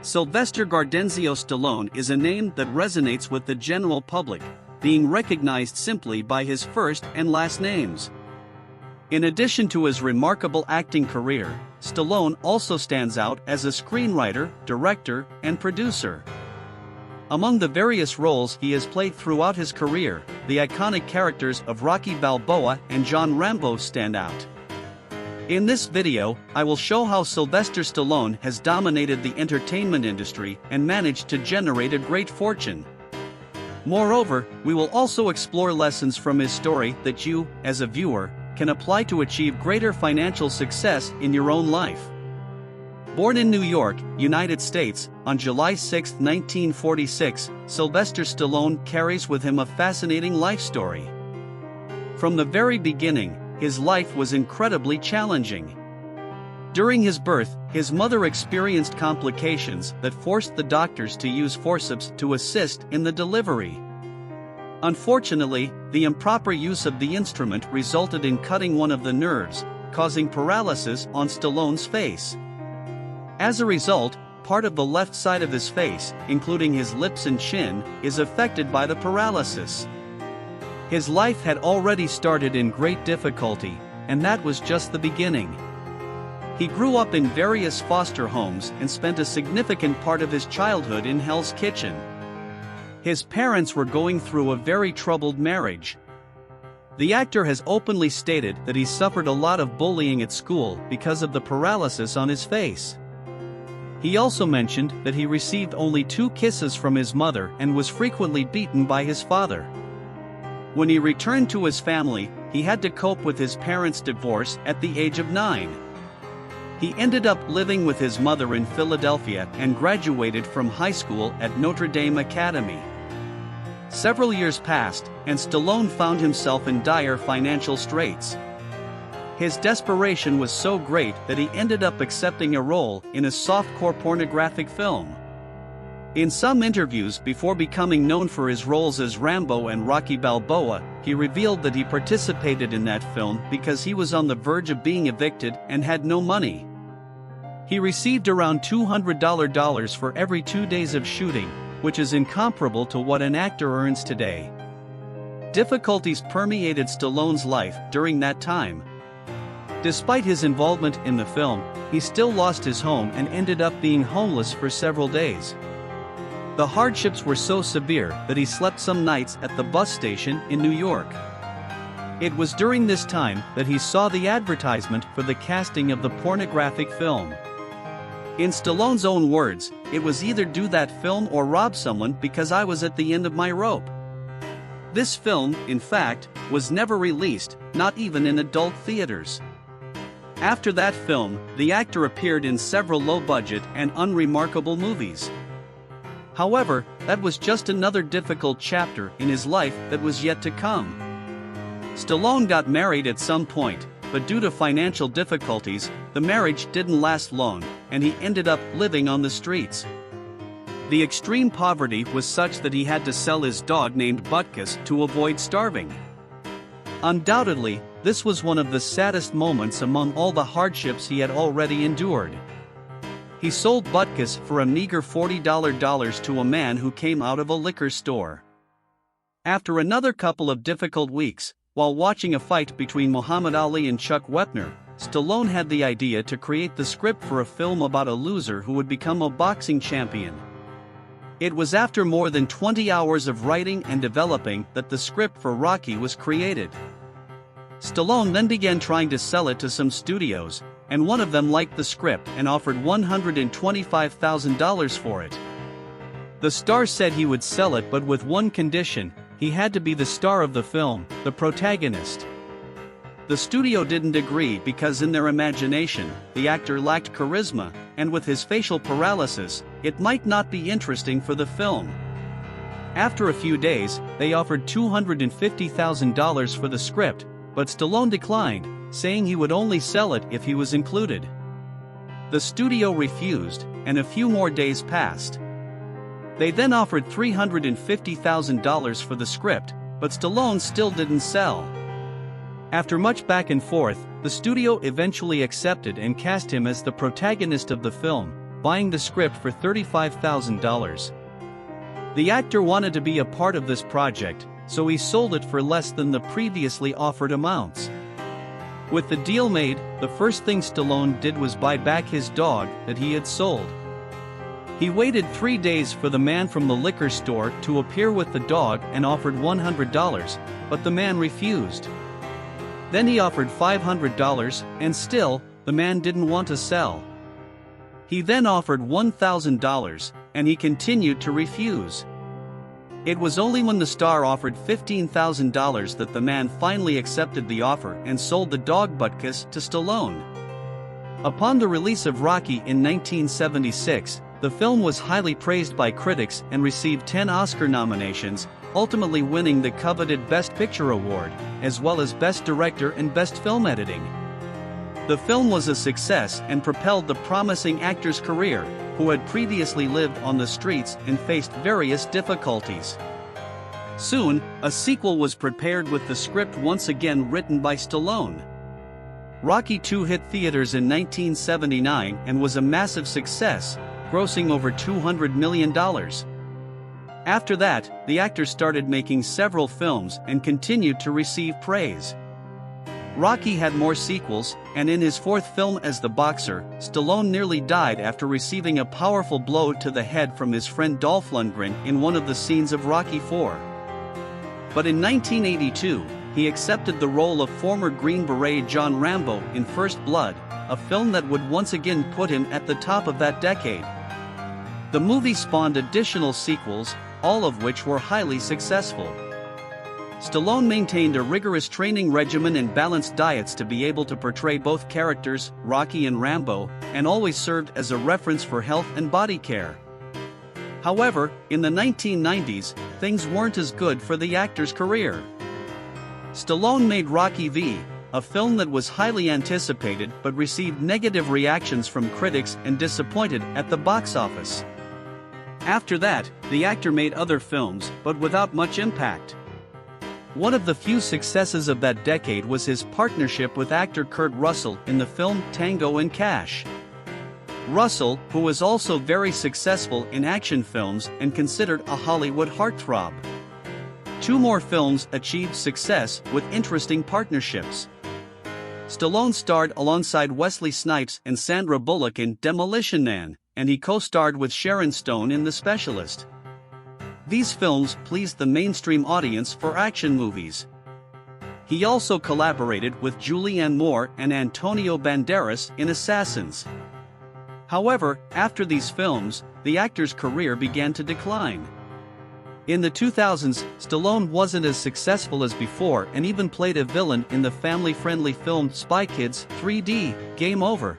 Sylvester Gardenzio Stallone is a name that resonates with the general public, being recognized simply by his first and last names. In addition to his remarkable acting career, Stallone also stands out as a screenwriter, director, and producer. Among the various roles he has played throughout his career, the iconic characters of Rocky Balboa and John Rambo stand out. In this video, I will show how Sylvester Stallone has dominated the entertainment industry and managed to generate a great fortune. Moreover, we will also explore lessons from his story that you, as a viewer, can apply to achieve greater financial success in your own life. Born in New York, United States, on July 6, 1946, Sylvester Stallone carries with him a fascinating life story. From the very beginning, his life was incredibly challenging. During his birth, his mother experienced complications that forced the doctors to use forceps to assist in the delivery. Unfortunately, the improper use of the instrument resulted in cutting one of the nerves, causing paralysis on Stallone's face. As a result, part of the left side of his face, including his lips and chin, is affected by the paralysis. His life had already started in great difficulty, and that was just the beginning. He grew up in various foster homes and spent a significant part of his childhood in Hell's Kitchen. His parents were going through a very troubled marriage. The actor has openly stated that he suffered a lot of bullying at school because of the paralysis on his face. He also mentioned that he received only 2 kisses from his mother and was frequently beaten by his father. When he returned to his family, he had to cope with his parents' divorce at the age of 9. He ended up living with his mother in Philadelphia and graduated from high school at Notre Dame Academy. Several years passed, and Stallone found himself in dire financial straits. His desperation was so great that he ended up accepting a role in a softcore pornographic film. In some interviews before becoming known for his roles as Rambo and Rocky Balboa, he revealed that he participated in that film because he was on the verge of being evicted and had no money. He received around $200 for every 2 days of shooting, which is incomparable to what an actor earns today. Difficulties permeated Stallone's life during that time. Despite his involvement in the film, he still lost his home and ended up being homeless for several days. The hardships were so severe that he slept some nights at the bus station in New York. It was during this time that he saw the advertisement for the casting of the pornographic film. In Stallone's own words, "It was either do that film or rob someone because I was at the end of my rope." This film, in fact, was never released, not even in adult theaters. After that film, the actor appeared in several low-budget and unremarkable movies. However, that was just another difficult chapter in his life that was yet to come. Stallone got married at some point, but due to financial difficulties, the marriage didn't last long, and he ended up living on the streets. The extreme poverty was such that he had to sell his dog named Butkus to avoid starving. Undoubtedly, this was one of the saddest moments among all the hardships he had already endured. He sold Butkus for a meager $40 to a man who came out of a liquor store. After another couple of difficult weeks, while watching a fight between Muhammad Ali and Chuck Wepner, Stallone had the idea to create the script for a film about a loser who would become a boxing champion. It was after more than 20 hours of writing and developing that the script for Rocky was created. Stallone then began trying to sell it to some studios, and one of them liked the script and offered $125,000 for it. The star said he would sell it, but with one condition: he had to be the star of the film, the protagonist. The studio didn't agree because in their imagination, the actor lacked charisma, and with his facial paralysis, it might not be interesting for the film. After a few days, they offered $250,000 for the script, but Stallone declined, saying he would only sell it if he was included. The studio refused, and a few more days passed. They then offered $350,000 for the script, but Stallone still didn't sell. After much back and forth, the studio eventually accepted and cast him as the protagonist of the film, buying the script for $35,000. The actor wanted to be a part of this project, so he sold it for less than the previously offered amounts. With the deal made, the first thing Stallone did was buy back his dog that he had sold. He waited 3 days for the man from the liquor store to appear with the dog and offered $100, but the man refused. Then he offered $500, and still, the man didn't want to sell. He then offered $1,000, and he continued to refuse. It was only when the star offered $15,000 that the man finally accepted the offer and sold the dog Butkus to Stallone. Upon the release of Rocky in 1976, the film was highly praised by critics and received 10 Oscar nominations, ultimately winning the coveted Best Picture award, as well as Best Director and Best Film Editing. The film was a success and propelled the promising actor's career, who had previously lived on the streets and faced various difficulties. Soon, a sequel was prepared with the script once again written by Stallone. Rocky II hit theaters in 1979 and was a massive success, grossing over $200 million. After that, the actor started making several films and continued to receive praise. Rocky had more sequels, and in his fourth film as the boxer, Stallone nearly died after receiving a powerful blow to the head from his friend Dolph Lundgren in one of the scenes of Rocky IV. But in 1982, he accepted the role of former Green Beret John Rambo in First Blood, a film that would once again put him at the top of that decade. The movie spawned additional sequels, all of which were highly successful. Stallone maintained a rigorous training regimen and balanced diets to be able to portray both characters, Rocky and Rambo, and always served as a reference for health and body care. However, in the 1990s, things weren't as good for the actor's career. Stallone made Rocky V, a film that was highly anticipated but received negative reactions from critics and disappointed at the box office. After that, the actor made other films, but without much impact. One of the few successes of that decade was his partnership with actor Kurt Russell in the film Tango and Cash. Russell, who was also very successful in action films and considered a Hollywood heartthrob. 2 more films achieved success with interesting partnerships. Stallone starred alongside Wesley Snipes and Sandra Bullock in Demolition Man, and he co-starred with Sharon Stone in The Specialist. These films pleased the mainstream audience for action movies. He also collaborated with Julianne Moore and Antonio Banderas in Assassins. However, after these films, the actor's career began to decline. In the 2000s, Stallone wasn't as successful as before and even played a villain in the family-friendly film Spy Kids 3D, Game Over.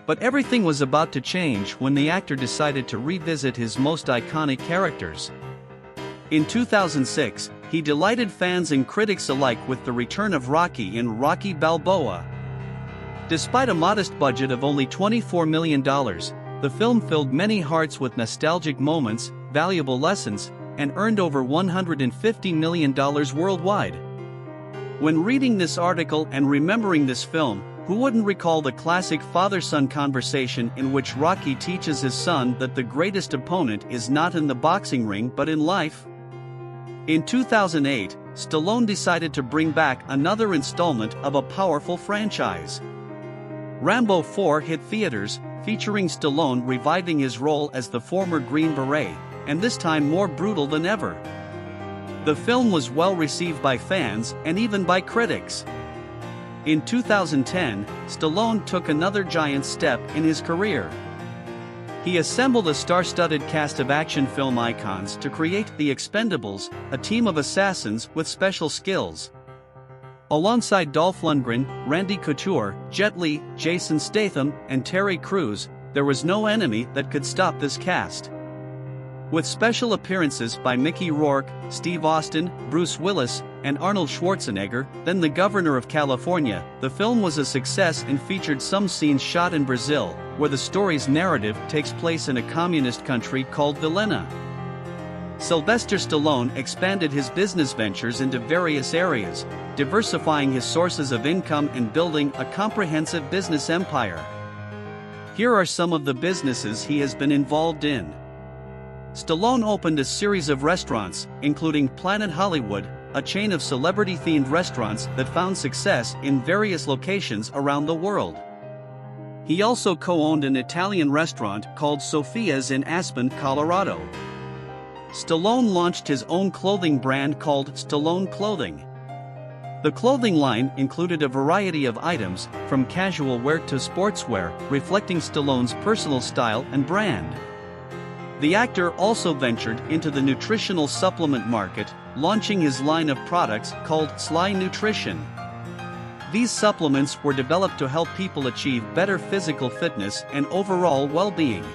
But everything was about to change when the actor decided to revisit his most iconic characters. In 2006, he delighted fans and critics alike with the return of Rocky in Rocky Balboa. Despite a modest budget of only $24 million, the film filled many hearts with nostalgic moments, valuable lessons, and earned over $150 million worldwide. When reading this article and remembering this film, who wouldn't recall the classic father-son conversation in which Rocky teaches his son that the greatest opponent is not in the boxing ring but in life? In 2008, Stallone decided to bring back another installment of a powerful franchise. Rambo 4 hit theaters, featuring Stallone reviving his role as the former Green Beret, and this time more brutal than ever. The film was well received by fans and even by critics. In 2010, Stallone took another giant step in his career. He assembled a star-studded cast of action film icons to create The Expendables, a team of assassins with special skills. Alongside Dolph Lundgren, Randy Couture, Jet Li, Jason Statham, and Terry Crews, there was no enemy that could stop this cast. With special appearances by Mickey Rourke, Steve Austin, Bruce Willis, and Arnold Schwarzenegger, then the Governor of California, the film was a success and featured some scenes shot in Brazil, where the story's narrative takes place in a communist country called Vilhena. Sylvester Stallone expanded his business ventures into various areas, diversifying his sources of income and building a comprehensive business empire. Here are some of the businesses he has been involved in. Stallone opened a series of restaurants, including Planet Hollywood, a chain of celebrity-themed restaurants that found success in various locations around the world. He also co-owned an Italian restaurant called Sophia's in Aspen, Colorado. Stallone launched his own clothing brand called Stallone Clothing. The clothing line included a variety of items, from casual wear to sportswear, reflecting Stallone's personal style and brand. The actor also ventured into the nutritional supplement market, launching his line of products called Sly Nutrition. These supplements were developed to help people achieve better physical fitness and overall well-being.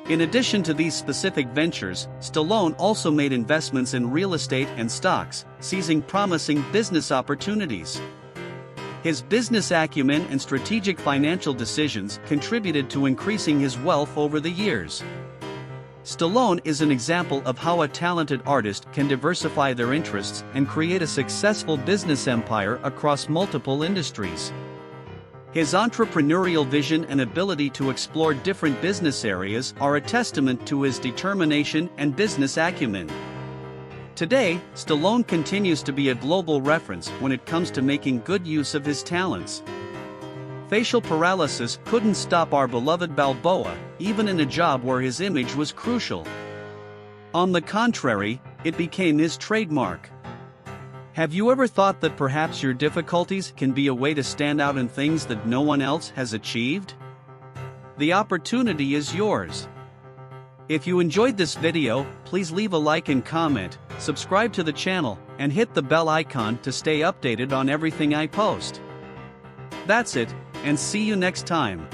In addition to these specific ventures, Stallone also made investments in real estate and stocks, seizing promising business opportunities. His business acumen and strategic financial decisions contributed to increasing his wealth over the years. Stallone is an example of how a talented artist can diversify their interests and create a successful business empire across multiple industries. His entrepreneurial vision and ability to explore different business areas are a testament to his determination and business acumen. Today, Stallone continues to be a global reference when it comes to making good use of his talents. Facial paralysis couldn't stop our beloved Balboa, even in a job where his image was crucial. On the contrary, it became his trademark. Have you ever thought that perhaps your difficulties can be a way to stand out in things that no one else has achieved? The opportunity is yours. If you enjoyed this video, please leave a like and comment, subscribe to the channel, and hit the bell icon to stay updated on everything I post. That's it, and see you next time.